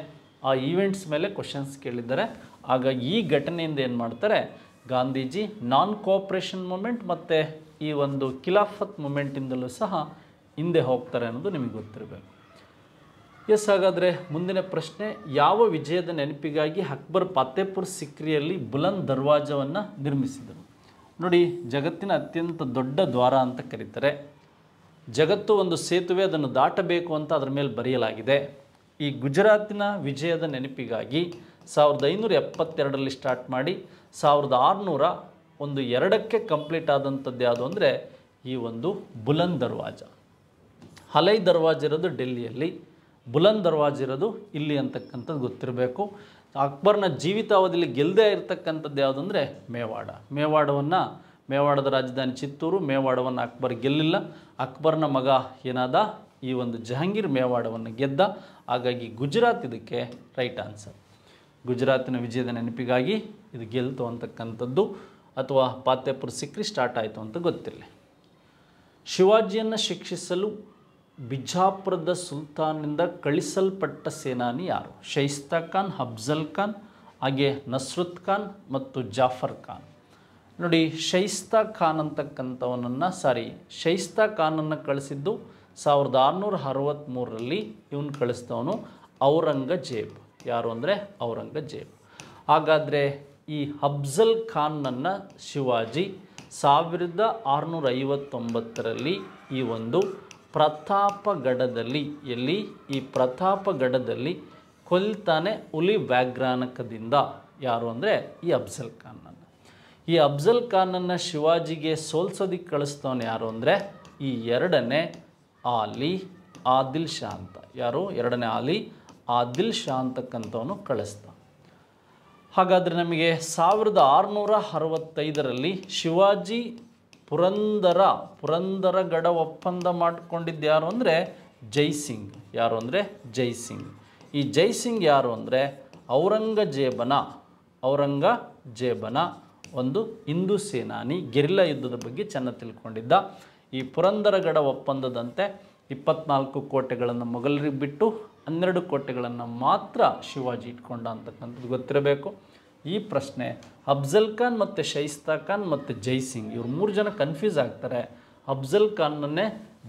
ಆ ಈವೆಂಟ್ಸ್ ಮೇಲೆ ಕ್ವಶನ್ಸ್ ಕೇಳಿದ್ದಾರೆ. ಹಾಗಾಗಿ ಈ ಘಟನೆಯಿಂದ ಏನು ಮಾಡ್ತಾರೆ, ಗಾಂಧೀಜಿ ನಾನ್ ಕೋಆಪರೇಷನ್ ಮೂಮೆಂಟ್ ಮತ್ತು ಈ ಒಂದು ಖಿಲಾಫತ್ ಮೂಮೆಂಟಿಂದಲೂ ಸಹ ಹಿಂದೆ ಹೋಗ್ತಾರೆ ಅನ್ನೋದು ನಿಮಗೆ ಗೊತ್ತಿರಬೇಕು. ಎಸ್, ಹಾಗಾದರೆ ಮುಂದಿನ ಪ್ರಶ್ನೆ, ಯಾವ ವಿಜಯದ ನೆನಪಿಗಾಗಿ ಅಕ್ಬರ್ ಫತೇಪುರ್ ಸಿಕ್ರಿಯಲ್ಲಿ ಬುಲಂದ್ ದರ್ವಾಜವನ್ನು ನಿರ್ಮಿಸಿದರು? ನೋಡಿ, ಜಗತ್ತಿನ ಅತ್ಯಂತ ದೊಡ್ಡ ದ್ವಾರ ಅಂತ ಕರೀತಾರೆ. ಜಗತ್ತು ಒಂದು ಸೇತುವೆ, ಅದನ್ನು ದಾಟಬೇಕು ಅಂತ ಅದರ ಮೇಲೆ ಬರೆಯಲಾಗಿದೆ. ಈ ಗುಜರಾತಿನ ವಿಜಯದ ನೆನಪಿಗಾಗಿ 1572ರಲ್ಲಿ ಸ್ಟಾರ್ಟ್ ಮಾಡಿ 1602ಕ್ಕೆ ಕಂಪ್ಲೀಟ್ ಆದಂಥದ್ದು ಯಾವುದು ಅಂದರೆ ಈ ಒಂದು ಬುಲಂದ್ ದರ್ವಾಜ. ಹಲೈ ದರ್ವಾಜ ಇರೋದು ಡೆಲ್ಲಿಯಲ್ಲಿ, ಬುಲಂದ್ ದರ್ವಾಜ ಇರೋದು ಇಲ್ಲಿ ಅಂತಕ್ಕಂಥದ್ದು ಗೊತ್ತಿರಬೇಕು. ಅಕ್ಬರ್ನ ಜೀವಿತಾವಧಿಯಲ್ಲಿ ಗೆಲ್ಲದೇ ಇರತಕ್ಕಂಥದ್ದು ಯಾವುದು ಅಂದರೆ ಮೇವಾಡದ ರಾಜಧಾನಿ ಚಿತ್ತೂರು. ಮೇವಾಡವನ್ನು ಅಕ್ಬರ್ ಗೆಲ್ಲಿಲ್ಲ. ಅಕ್ಬರ್ನ ಮಗ ಏನಾದ ಈ ಒಂದು ಜಹಾಂಗೀರ್ ಮೇವಾಡವನ್ನು ಗೆದ್ದ. ಹಾಗಾಗಿ ಗುಜರಾತ್ ಇದಕ್ಕೆ ರೈಟ್ ಆನ್ಸರ್. ಗುಜರಾತಿನ ವಿಜಯದ ನೆನಪಿಗಾಗಿ ಇದು ಗೆಲ್ತು ಅಂತಕ್ಕಂಥದ್ದು, ಅಥವಾ ಫತೇಪುರ್ ಸಿಕ್ರಿ ಸ್ಟಾರ್ಟ್ ಆಯಿತು ಅಂತ ಗೊತ್ತಿರಲಿ. ಶಿವಾಜಿಯನ್ನು ಶಿಕ್ಷಿಸಲು ಬಿಜಾಪುರದ ಸುಲ್ತಾನ್ನಿಂದ ಕಳಿಸಲ್ಪಟ್ಟ ಸೇನಾನಿ ಯಾರು? ಶೈಸ್ತಾ ಖಾನ್, ಅಫ್ಜಲ್ ಖಾನ್, ಹಾಗೆ ನಸ್ರುತ್ ಖಾನ್ ಮತ್ತು ಜಾಫರ್ ಖಾನ್. ನೋಡಿ, ಶೈಸ್ತಾ ಖಾನನ್ನು ಕಳಿಸಿದ್ದು 1663ರಲ್ಲಿ ಇವನು ಕಳಿಸಿದವನು. ಔರಂಗಜೇಬ್. ಯಾರು ಅಂದರೆ ಔರಂಗಜೇಬ್. ಹಾಗಾದರೆ ಈ ಅಫ್ಜಲ್ ಖಾನ್ನನ್ನು ಶಿವಾಜಿ 1659ರಲ್ಲಿ ಈ ಒಂದು ಪ್ರತಾಪಗಢದಲ್ಲಿ ಈ ಪ್ರತಾಪಗಢದಲ್ಲಿ ಕೊಲ್ತಾನೆ ಹುಲಿ ವ್ಯಾಘ್ರಾನಕದಿಂದ. ಯಾರು ಅಂದರೆ ಈ ಅಫ್ಜಲ್ ಖಾನನ್ನು. ಈ ಅಫ್ಜಲ್ ಖಾನನ್ನು ಶಿವಾಜಿಗೆ ಸೋಲ್ಸೋದಕ್ಕೆ ಕಳಿಸ್ತವನು ಯಾರು ಅಂದರೆ ಈ ಎರಡನೇ ಆದಿಲ್ ಶಾ ಅಂತ. ಯಾರು? ಎರಡನೇ ಆದಿಲ್ ಶಾ ಅಂತಕ್ಕಂಥವನು ಕಳಿಸ್ತ. ಹಾಗಾದರೆ ನಮಗೆ 1665ರಲ್ಲಿ ಶಿವಾಜಿ ಪುರಂದರಗಢ ಒಪ್ಪಂದ ಮಾಡಿಕೊಂಡಿದ್ದು ಯಾರು ಅಂದರೆ ಜೈಸಿಂಗ್. ಯಾರು ಅಂದರೆ ಜೈಸಿಂಗ್. ಈ ಜೈಸಿಂಗ್ ಯಾರು ಅಂದರೆ ಔರಂಗಜೇಬನ ಒಂದು ಹಿಂದೂ ಸೇನಾನಿ, ಗೆರಿಲ್ಲಾ ಯುದ್ಧದ ಬಗ್ಗೆ ಚೆನ್ನಾಗಿ ತಿಳ್ಕೊಂಡಿದ್ದ. ಈ ಪುರಂದರಗಢ ಒಪ್ಪಂದದಂತೆ 24 ಕೋಟೆಗಳನ್ನು ಮೊಘಲರಿಗೆ ಬಿಟ್ಟು 12 ಕೋಟೆಗಳನ್ನು ಮಾತ್ರ ಶಿವಾಜಿ ಇಟ್ಕೊಂಡ ಅಂತಕ್ಕಂಥದ್ದು ಗೊತ್ತಿರಬೇಕು. ಈ ಪ್ರಶ್ನೆ ಅಫ್ಜಲ್ ಖಾನ್ ಮತ್ತು ಶೈಸ್ತಾ ಖಾನ್ ಮತ್ತು ಜೈಸಿಂಗ್ ಇವ್ರು 3 ಜನ ಕನ್ಫ್ಯೂಸ್ ಆಗ್ತಾರೆ. ಅಫ್ಜಲ್ ಖಾನ್ನನ್ನೇ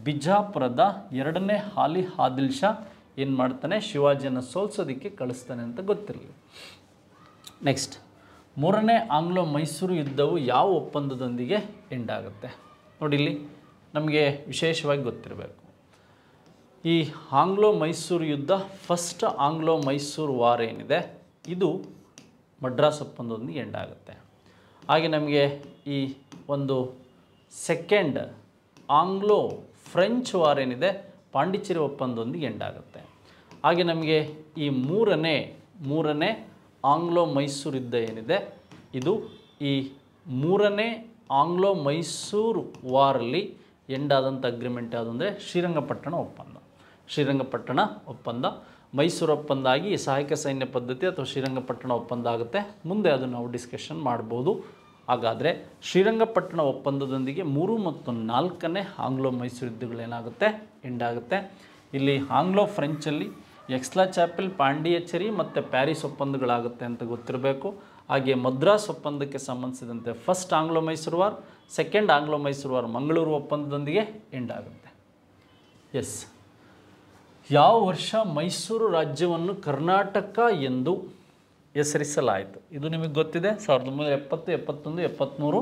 ಬಿಜಾಪುರದ ಎರಡನೇ ಆದಿಲ್ ಶಾ ಏನು ಮಾಡ್ತಾನೆ, ಶಿವಾಜಿಯನ್ನು ಸೋಲ್ಸೋದಕ್ಕೆ ಕಳಿಸ್ತಾನೆ ಅಂತ ಗೊತ್ತಿರಲಿ. ನೆಕ್ಸ್ಟ್, ಮೂರನೇ ಆಂಗ್ಲೋ ಮೈಸೂರು ಯುದ್ಧವು ಯಾವ ಒಪ್ಪಂದದೊಂದಿಗೆ ಎಂಡ್ ಆಗುತ್ತೆ? ನೋಡಿ, ಇಲ್ಲಿ ನಮಗೆ ವಿಶೇಷವಾಗಿ ಗೊತ್ತಿರಬೇಕು. ಈ ಆಂಗ್ಲೋ ಮೈಸೂರು ಯುದ್ಧ, ಫಸ್ಟ್ ಆಂಗ್ಲೋ ಮೈಸೂರು ವಾರ್ ಏನಿದೆ ಇದು ಮಡ್ರಾಸ್ ಒಪ್ಪಂದದೊಂದಿಗೆ ಎಂಡ್ ಆಗುತ್ತೆ. ಹಾಗೆ ನಮಗೆ ಈ ಒಂದು ಸೆಕೆಂಡ್ ಆಂಗ್ಲೋ ಫ್ರೆಂಚ್ ವಾರ್ ಏನಿದೆ ಪಾಂಡಿಚೇರಿ ಒಪ್ಪಂದದೊಂದಿಗೆ ಎಂಡ್ ಆಗುತ್ತೆ. ಹಾಗೆ ನಮಗೆ ಈ ಮೂರನೇ ಆಂಗ್ಲೋ ಮೈಸೂರು ಯುದ್ಧ ಏನಿದೆ ಇದು ಈ ಮೂರನೇ ಆಂಗ್ಲೋ ಮೈಸೂರು ವಾರಲ್ಲಿ ಎಂಡ್ ಆದಂಥ ಅಗ್ರಿಮೆಂಟ್ ಯಾವುದು ಅಂದರೆ ಶ್ರೀರಂಗಪಟ್ಟಣ ಒಪ್ಪಂದ. ಮೈಸೂರು ಒಪ್ಪಂದ ಆಗಿ ಸಹಾಯಕ ಸೈನ್ಯ ಪದ್ಧತಿ ಅಥವಾ ಶ್ರೀರಂಗಪಟ್ಟಣ ಒಪ್ಪಂದ ಆಗುತ್ತೆ. ಮುಂದೆ ಅದು ನಾವು ಡಿಸ್ಕಷನ್ ಮಾಡ್ಬೋದು. ಹಾಗಾದರೆ ಶ್ರೀರಂಗಪಟ್ಟಣ ಒಪ್ಪಂದದೊಂದಿಗೆ 3 ಮತ್ತು 4ನೇ ಆಂಗ್ಲೋ ಮೈಸೂರು ಯುದ್ಧಗಳೇನಾಗುತ್ತೆ ಎಂಡ್ ಆಗುತ್ತೆ. ಇಲ್ಲಿ ಆಂಗ್ಲೋ ಫ್ರೆಂಚಲ್ಲಿ ಎಕ್ಸ್ಲಾ ಚಾಪೆಲ್, ಪಾಂಡಿಯಚೇರಿ ಮತ್ತು ಪ್ಯಾರಿಸ್ ಒಪ್ಪಂದಗಳಾಗುತ್ತೆ ಅಂತ ಗೊತ್ತಿರಬೇಕು. ಹಾಗೆ ಮದ್ರಾಸ್ ಒಪ್ಪಂದಕ್ಕೆ ಸಂಬಂಧಿಸಿದಂತೆ first Anglo Mysore war, second Anglo Mysore war Mangaluru ಒಪ್ಪಂದದೊಂದಿಗೆ ಎಂಡ್ ಆಗುತ್ತೆ. ಎಸ್, ಯಾವ ವರ್ಷ ಮೈಸೂರು ರಾಜ್ಯವನ್ನು ಕರ್ನಾಟಕ ಎಂದು ಹೆಸರಿಸಲಾಯಿತು? ಇದು ನಿಮಗೆ ಗೊತ್ತಿದೆ. 1970, 71, 73,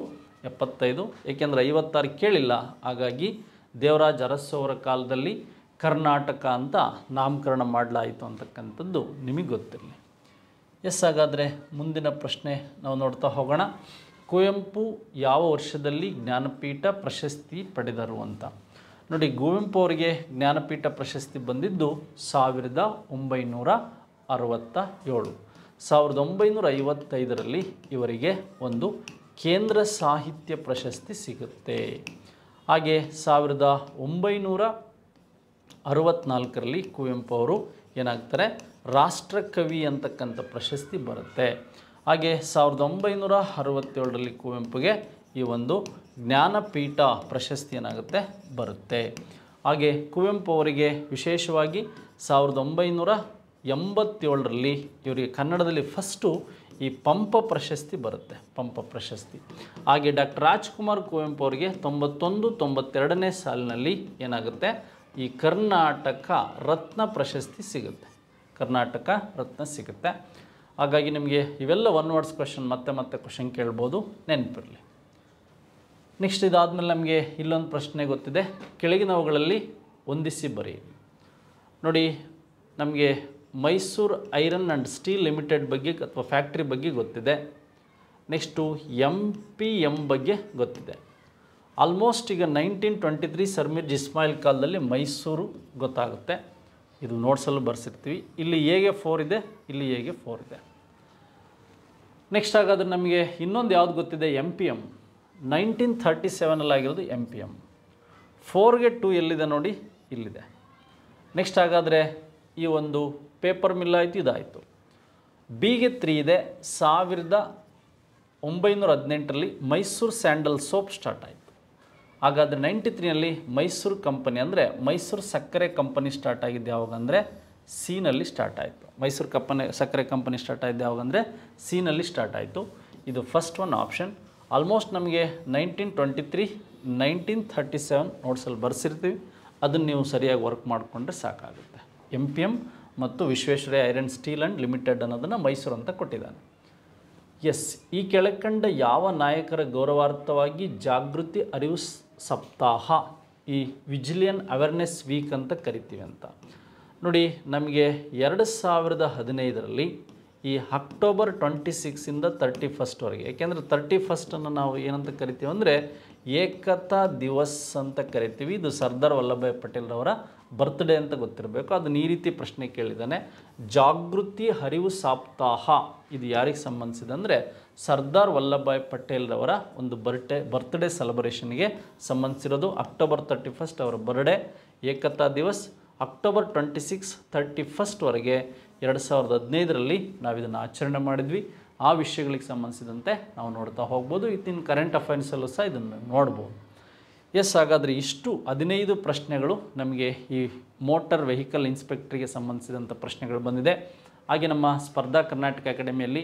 75. ಏಕೆಂದರೆ 56 ಕೇಳಿಲ್ಲ, ಹಾಗಾಗಿ ದೇವರಾಜ ಅರಸು ಅವರ ಕಾಲದಲ್ಲಿ ಕರ್ನಾಟಕ ಅಂತ ನಾಮಕರಣ ಮಾಡಲಾಯಿತು ಅಂತಕ್ಕಂಥದ್ದು ನಿಮಗೆ ಗೊತ್ತಿರಲಿ. ಎಸ್, ಹಾಗಾದರೆ ಮುಂದಿನ ಪ್ರಶ್ನೆ ನಾವು ನೋಡ್ತಾ ಹೋಗೋಣ. ಕುವೆಂಪು ಯಾವ ವರ್ಷದಲ್ಲಿ ಜ್ಞಾನಪೀಠ ಪ್ರಶಸ್ತಿ ಪಡೆದರು ಅಂತ. ನೋಡಿ, ಕುವೆಂಪು ಅವರಿಗೆ ಜ್ಞಾನಪೀಠ ಪ್ರಶಸ್ತಿ ಬಂದಿದ್ದು 1967. 1955ರಲ್ಲಿ ಇವರಿಗೆ ಒಂದು ಕೇಂದ್ರ ಸಾಹಿತ್ಯ ಪ್ರಶಸ್ತಿ ಸಿಗುತ್ತೆ. ಹಾಗೆ 1964ರಲ್ಲಿ ಕುವೆಂಪು ಅವರು ಏನಾಗ್ತಾರೆ, ರಾಷ್ಟ್ರಕವಿ ಅಂತಕ್ಕಂಥ ಪ್ರಶಸ್ತಿ ಬರುತ್ತೆ. ಹಾಗೆ 1967ರಲ್ಲಿ ಕುವೆಂಪುಗೆ ಈ ಒಂದು ಜ್ಞಾನಪೀಠ ಪ್ರಶಸ್ತಿ ಏನಾಗುತ್ತೆ ಬರುತ್ತೆ. ಹಾಗೆ ಕುವೆಂಪು ಅವರಿಗೆ ವಿಶೇಷವಾಗಿ 1987ರಲ್ಲಿ ಇವರಿಗೆ ಕನ್ನಡದಲ್ಲಿ ಫಸ್ಟು ಈ ಪಂಪ ಪ್ರಶಸ್ತಿ ಬರುತ್ತೆ, ಪಂಪ ಪ್ರಶಸ್ತಿ. ಹಾಗೆ ಡಾಕ್ಟರ್ ರಾಜ್ಕುಮಾರ್ ಕುವೆಂಪು ಅವರಿಗೆ 91, 92ನೇ ಸಾಲಿನಲ್ಲಿ ಏನಾಗುತ್ತೆ, ಈ ಕರ್ನಾಟಕ ರತ್ನ ಪ್ರಶಸ್ತಿ ಸಿಗುತ್ತೆ, ಕರ್ನಾಟಕ ರತ್ನ ಸಿಗುತ್ತೆ. ಹಾಗಾಗಿ ನಿಮಗೆ ಇವೆಲ್ಲ ಒನ್ ವರ್ಡ್ಸ್ ಕ್ವೆಶನ್ ಮತ್ತೆ ಕ್ವೆಶನ್ ಕೇಳ್ಬೋದು, ನೆನಪಿರಲಿ. ನೆಕ್ಸ್ಟ್ ಇದಾದಮೇಲೆ ನಮಗೆ ಇಲ್ಲೊಂದು ಪ್ರಶ್ನೆ ಗೊತ್ತಿದೆ, ಕೆಳಗಿನವುಗಳಲ್ಲಿ ಹೊಂದಿಸಿ ಬರೆಯಿರಿ. ನೋಡಿ, ನಮಗೆ Mysuru iron and steel limited ಬಗ್ಗೆ ಅಥವಾ ಫ್ಯಾಕ್ಟ್ರಿ ಬಗ್ಗೆ ಗೊತ್ತಿದೆ. ನೆಕ್ಸ್ಟು MPM ಬಗ್ಗೆ ಗೊತ್ತಿದೆ. ಆಲ್ಮೋಸ್ಟ್ ಈಗ 1923 ಸರ್ ಮಿರ್ಜಾ ಇಸ್ಮಾಯಿಲ್ ಕಾಲದಲ್ಲಿ ಮೈಸೂರು ಗೊತ್ತಾಗುತ್ತೆ. ಇದು ನೋಟ್ಸಲ್ಲೂ ಬರ್ಸಿರ್ತೀವಿ. ಇಲ್ಲಿ ಎಗೆ 4 ಇದೆ, ಇಲ್ಲಿ ಎಗೆ 4 ಇದೆ. ನೆಕ್ಸ್ಟ್ ಹಾಗಾದರೆ ನಮಗೆ ಇನ್ನೊಂದು ಯಾವುದು ಗೊತ್ತಿದೆ, MPM 1937 ಆಗಿರೋದು MPM. 4ಗೆ 2 ಎಲ್ಲಿದೆ ನೋಡಿ, ಇಲ್ಲಿದೆ. ನೆಕ್ಸ್ಟ್ ಹಾಗಾದರೆ ಈ ಒಂದು ಪೇಪರ್ ಮಿಲ್ ಆಯಿತು, ಇದಾಯಿತು. ಬಿಗೆ 3 ಇದೆ. 1918ರಲ್ಲಿ ಮೈಸೂರು ಸ್ಯಾಂಡಲ್ ಸೋಪ್ ಸ್ಟಾರ್ಟ್ ಆಯಿತು. ಹಾಗಾದರೆ 93ನಲ್ಲಿ ಮೈಸೂರು ಕಂಪನಿ ಅಂದರೆ ಮೈಸೂರು ಸಕ್ಕರೆ ಕಂಪನಿ ಸ್ಟಾರ್ಟ್ ಆಗಿದ್ದು ಯಾವಾಗ ಅಂದರೆ ಸಿನಲ್ಲಿ ಸ್ಟಾರ್ಟ್ ಆಯಿತು. ಮೈಸೂರು ಸಕ್ಕರೆ ಕಂಪನಿ ಸ್ಟಾರ್ಟ್ ಆಗಿದ್ದು ಯಾವಾಗ ಅಂದರೆ ಸಿನಲ್ಲಿ ಸ್ಟಾರ್ಟ್ ಆಯಿತು. ಇದು ಫಸ್ಟ್ ಒನ್ ಆಪ್ಷನ್. ಆಲ್ಮೋಸ್ಟ್ ನಮಗೆ 1923, 1937 ನೋಟ್ಸಲ್ಲಿ ಬರ್ಸಿರ್ತೀವಿ. ಅದನ್ನು ನೀವು ಸರಿಯಾಗಿ ವರ್ಕ್ ಮಾಡಿಕೊಂಡ್ರೆ ಸಾಕಾಗುತ್ತೆ. MPM ಮತ್ತು Visvesvaraya iron steel and limited ಅನ್ನೋದನ್ನು ಮೈಸೂರು ಅಂತ ಕೊಟ್ಟಿದ್ದಾನೆ. ಎಸ್, ಈ ಕೆಳಕಂಡ ಯಾವ ನಾಯಕರ ಗೌರವಾರ್ಥವಾಗಿ ಜಾಗೃತಿ ಅರಿವು ಸಪ್ತಾಹ, ಈ ವಿಜಿಲಿಯನ್ ಅವೇರ್ನೆಸ್ ವೀಕ್ ಅಂತ ಕರಿತೀವಿ ಅಂತ ನೋಡಿ. ನಮಗೆ 2015ರಲ್ಲಿ ಈ ಅಕ್ಟೋಬರ್ 26ಇಂದ 31ವರೆಗೆ, ಏಕೆಂದರೆ 31 ನಾವು ಏನಂತ ಕರಿತೀವಿ ಅಂದರೆ ಏಕತಾ ದಿವಸ್ ಅಂತ ಕರಿತೀವಿ. ಇದು ಸರ್ದಾರ್ ವಲ್ಲಭಭಾಯ್ ಪಟೇಲ್ರವರ ಬರ್ತ್ಡೇ ಅಂತ ಗೊತ್ತಿರಬೇಕು. ಅದನ್ನು ಈ ರೀತಿ ಪ್ರಶ್ನೆ ಕೇಳಿದ್ದಾನೆ. ಜಾಗೃತಿ ಅರಿವು ಸಪ್ತಾಹ ಇದು ಯಾರಿಗೆ ಸಂಬಂಧಿಸಿದೆ ಅಂದರೆ ಸರ್ದಾರ್ ವಲ್ಲಭಭಾಯ್ ಪಟೇಲ್ರವರ ಒಂದು ಬರ್ತ್ಡೇ ಸೆಲೆಬ್ರೇಷನ್ಗೆ ಸಂಬಂಧಿಸಿರೋದು. ಅಕ್ಟೋಬರ್ 31 ಅವರ ಬರ್ಡೇ. ಏಕತಾ ದಿವಸ್ ಅಕ್ಟೋಬರ್ 26, 31ವರೆಗೆ 2015ರಲ್ಲಿ ನಾವು ಇದನ್ನು ಆಚರಣೆ ಮಾಡಿದ್ವಿ. ಆ ವಿಷಯಗಳಿಗೆ ಸಂಬಂಧಿಸಿದಂತೆ ನಾವು ನೋಡ್ತಾ ಹೋಗ್ಬೋದು. ಇತ್ತಿನ ಕರೆಂಟ್ ಅಫೇರ್ಸಲ್ಲೂ ಸಹ ಇದನ್ನು ನೋಡ್ಬೋದು. ಎಸ್, ಹಾಗಾದರೆ ಇಷ್ಟು 15 ಪ್ರಶ್ನೆಗಳು ನಮಗೆ ಈ ಮೋಟಾರ್ ವೆಹಿಕಲ್ ಇನ್ಸ್ಪೆಕ್ಟ್ರಿಗೆ ಸಂಬಂಧಿಸಿದಂಥ ಪ್ರಶ್ನೆಗಳು ಬಂದಿದೆ. ಹಾಗೆ ನಮ್ಮ ಸ್ಪರ್ಧಾ ಕರ್ನಾಟಕ ಅಕಾಡೆಮಿಯಲ್ಲಿ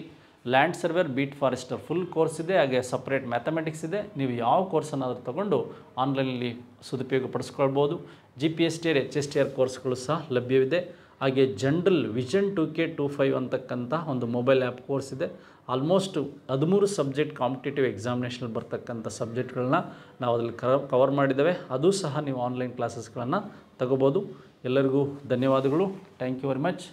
land surveyor, beat forester full course ಇದೆ. ಹಾಗೆ ಸಪ್ರೇಟ್ ಮ್ಯಾಥಮೆಟಿಕ್ಸ್ ಇದೆ. ನೀವು ಯಾವ ಕೋರ್ಸನ್ನಾದರೂ ತಗೊಂಡು ಆನ್ಲೈನಲ್ಲಿ ಸದುಪಯೋಗ ಪಡಿಸ್ಕೊಳ್ಬೋದು. GPSTR, HSTR ಕೋರ್ಸ್ಗಳು ಸಹ ಲಭ್ಯವಿದೆ. ಹಾಗೆ ಜನರಲ್ ವಿಷನ್ 2K25 ಅಂತಕ್ಕಂಥ ಒಂದು ಮೊಬೈಲ್ ಆ್ಯಪ್ ಕೋರ್ಸ್ ಇದೆ. ಆಲ್ಮೋಸ್ಟ್ 13 ಸಬ್ಜೆಕ್ಟ್ ಕಾಂಪಿಟೇಟಿವ್ ಎಕ್ಸಾಮಿನೇಷನಲ್ಲಿ ಬರ್ತಕ್ಕಂಥ ಸಬ್ಜೆಕ್ಟ್ಗಳನ್ನ ನಾವು ಅದರಲ್ಲಿ ಕವರ್ ಮಾಡಿದ್ದೇವೆ. ಅದು ಸಹ ನೀವು ಆನ್ಲೈನ್ ಕ್ಲಾಸಸ್ಗಳನ್ನು ತಗೋಬೋದು. ಎಲ್ಲರಿಗೂ ಧನ್ಯವಾದಗಳು. Thank you very much.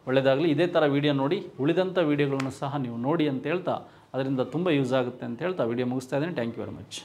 ಒಳ್ಳೆಯದಾಗಲಿ. ಇದೇ ಥರ ವೀಡಿಯೋ ನೋಡಿ, ಉಳಿದಂಥ ವೀಡಿಯೋಗಳನ್ನು ಸಹ ನೀವು ನೋಡಿ ಅಂತ ಹೇಳ್ತಾ, ಅದರಿಂದ ತುಂಬ ಯೂಸ್ ಆಗುತ್ತೆ ಅಂತ ಹೇಳ್ತಾ ವಿಡಿಯೋ ಮುಗಿಸ್ತಾ ಇದ್ದೀನಿ. Thank you very much.